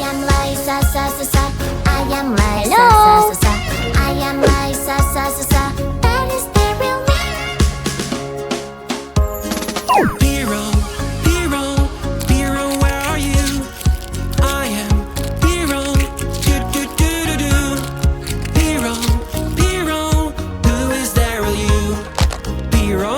am like sa sa sa sa. I am like Hello? sa sa sa sa. I am like sa sa sa sa. That is the real me. Hero, hero, hero, where are you? I am hero, do do do do do. Hero, hero, who is there with you? Hero,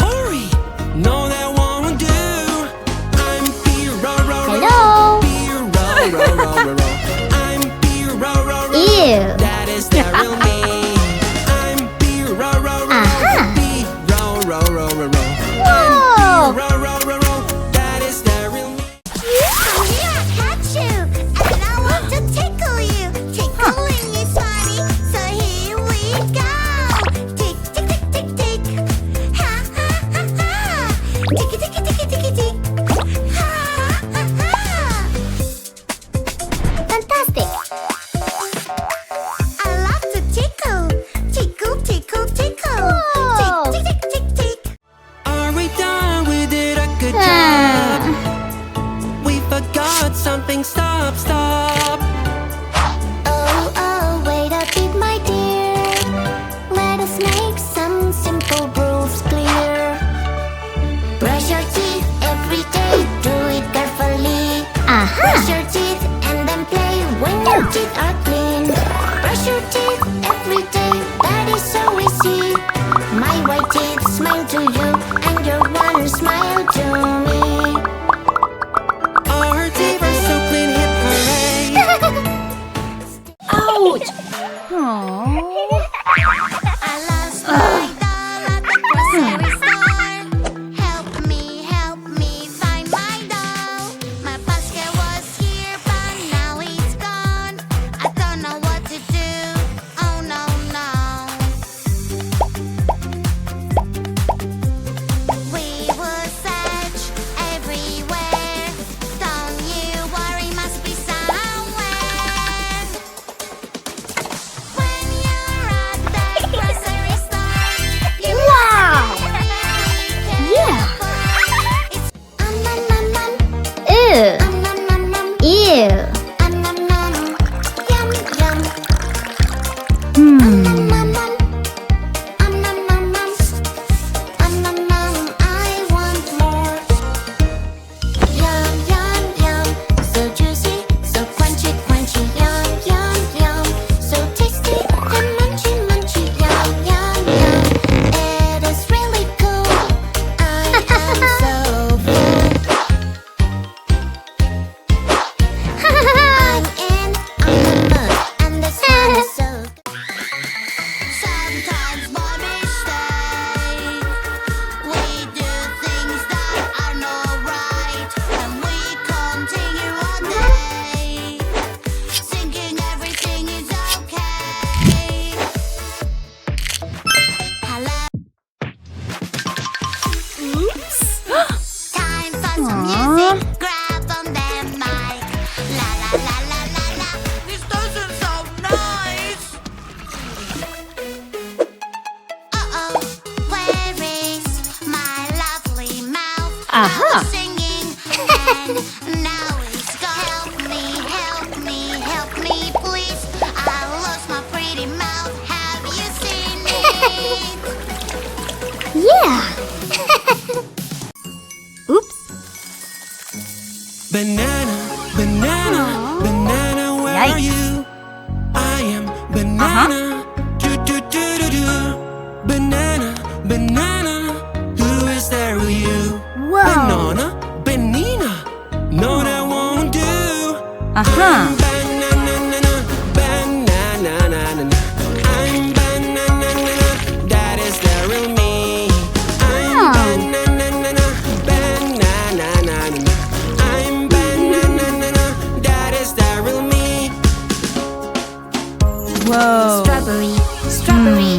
hurry, no that won't do. I'm hero, Hello? hero, I'm hero, Ew. that is the real me. I'm hero, Aha. hero, Whoa. that is the real me. Come here, I catch you, and I want to tickle you. Tickling is funny, so here we go. Tick, tick, tick, tick, tick. Ha, ha, ha, ha. Ticky, ticky, ticky, ticky, tick. Ha, ha, ha, ha. Fantastic. I love to tickle. Tickle, tickle, tickle. Whoa. Tick, tick, tick, tick, tick. Are we done? We did a good job. Ah. We forgot something. Stop, stop. Oh, oh, wait a bit, my dear. Let us make some simple rules clear. Brush your teeth every day, do it carefully. Aha. Brush your teeth and then play when your teeth are clean. Brush your teeth every day, that is so easy. My white teeth smile to you, and your one smile to me. Our teeth are so clean, hip hooray. Ouch. Aww. I lost my doll at the grocery store. Help me find my doll. My basket was here, but now it's gone. I don't know what to do. Oh no, no. We will search everywhere. Don't you worry, must be somewhere. When you're at the grocery store, you Wow. Yeah. It's nom nom nom Ew. nom nom nom Ew. nom nom yum yum Hmm. nom nom nom nom nom nom I want more. Yum yum yum, so juicy, so crunchy crunchy. Yum yum yum, so tasty and munchy munchy. Yum yum yum, it is really cool. I am so full. I'm in on the mood, and the sun is so good. Sometimes by mistake, we do things that are not right, and we continue all day, thinking everything is okay. Hello. Oops. Time for some music. Grab on the mic. La la la la la la. This doesn't sound nice. Uh-oh, where is my lovely mouth? Aha. I was singing and now it's gone. Help me, please. I lost my pretty mouth. Have you seen it? Yeah. Oops. Banana, banana, banana, where are Yikes. you? I am banana, do do do do do. Banana, banana, who is there with you? Whoa. Banana, banana, no that won't do. Aha. Banana, banana, I'm banana, that is the real me. I'm Oh. banana, banana, I'm banana, that is the real me. Whoa. Strawberry, strawberry.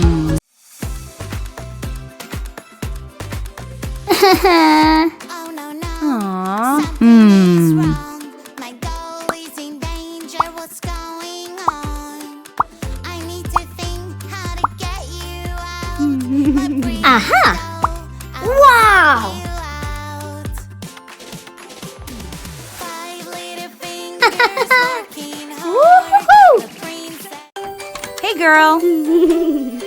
Oh no no. Aww. Something is wrong. My doll is in danger. What's going on? I need to think how to get you out. My pretty Aha. doll, Wow. I'll get you out. 5 little fingers girl. Oh,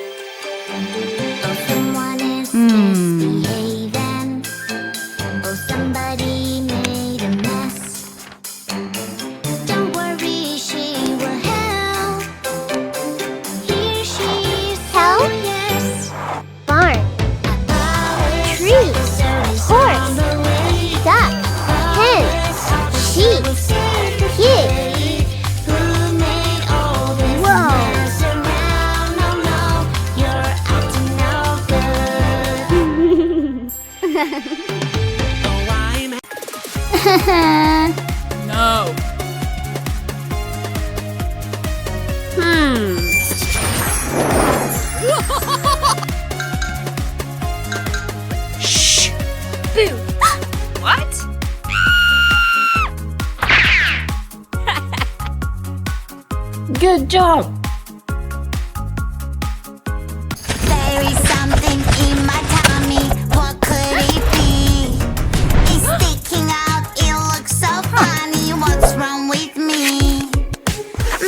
someone is misbehaving. Oh, somebody made a mess. Don't worry, she will help. Here she is. Help? Yes. Barn, tree, horse, duck, hen, sheep, pig. Who made all this Whoa. mess around? Oh no, you're acting no good. Oh, I'm No. Shh. Boo. What? Good job. There is something in my tummy. What could it be? It's sticking out. It looks so funny. What's wrong with me?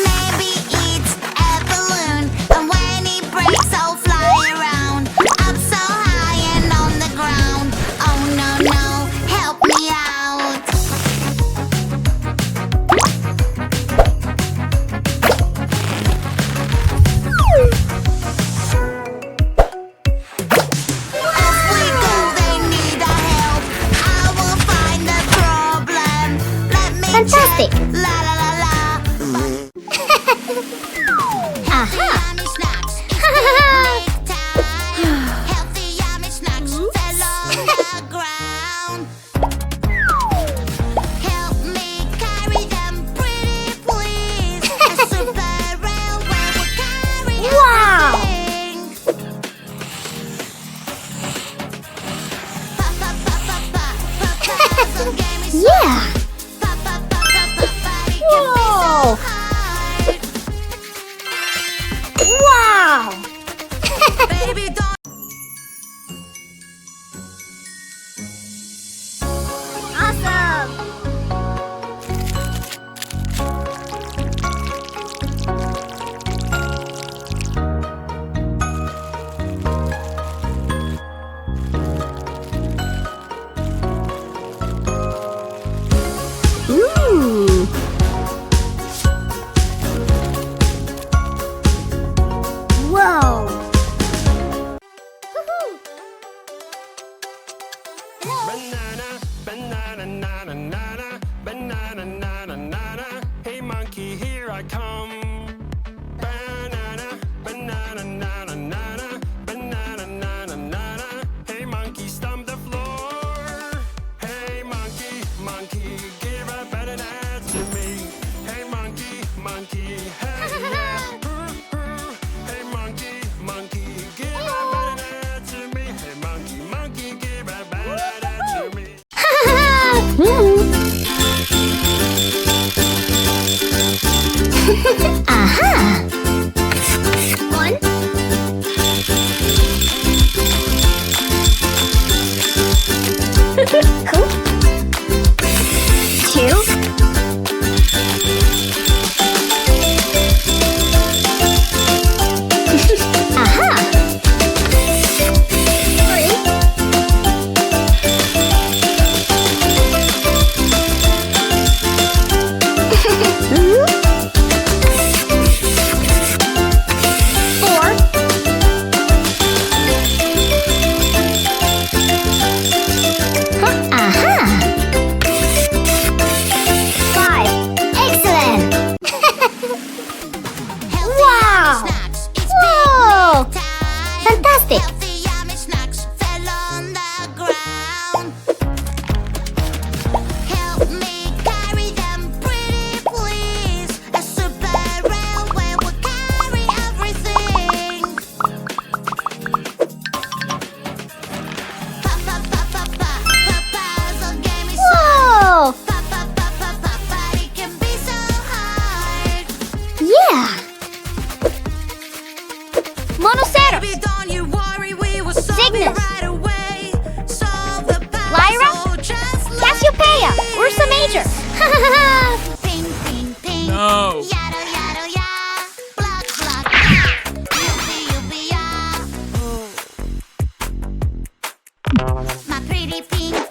Maybe it's a balloon, and when it breaks, I'll fly around. Up so high and on the ground. Oh no, no, help me out. Off we go, they need our help. I will find the problem. Let me Fantastic. check. La la la la. Aha. Yummy snacks. Make time. Healthy yummy snacks fell on the ground. Help me carry them, pretty please. A super railway will carry Wow. everything. Pa pa pa pa pa pa pa. Some game is Yeah. pa pa pa pa pa pa. It can be so Whoa. hard. Wow. Baby, don't. Awesome. Ooh. Whoa. Woohoo. banana, banana, nana, nana, banana, nana, nana. Hey monkey, here I come. Banana, banana, nana, nana, banana, nana, nana. Hey monkey, stomp the floor. Hey monkey, monkey, give a banana to me. Hey monkey, monkey, hey yeah. Hey monkey, monkey, give a banana to me. Hey monkey, monkey, give a banana to me. Hmm. My pretty pink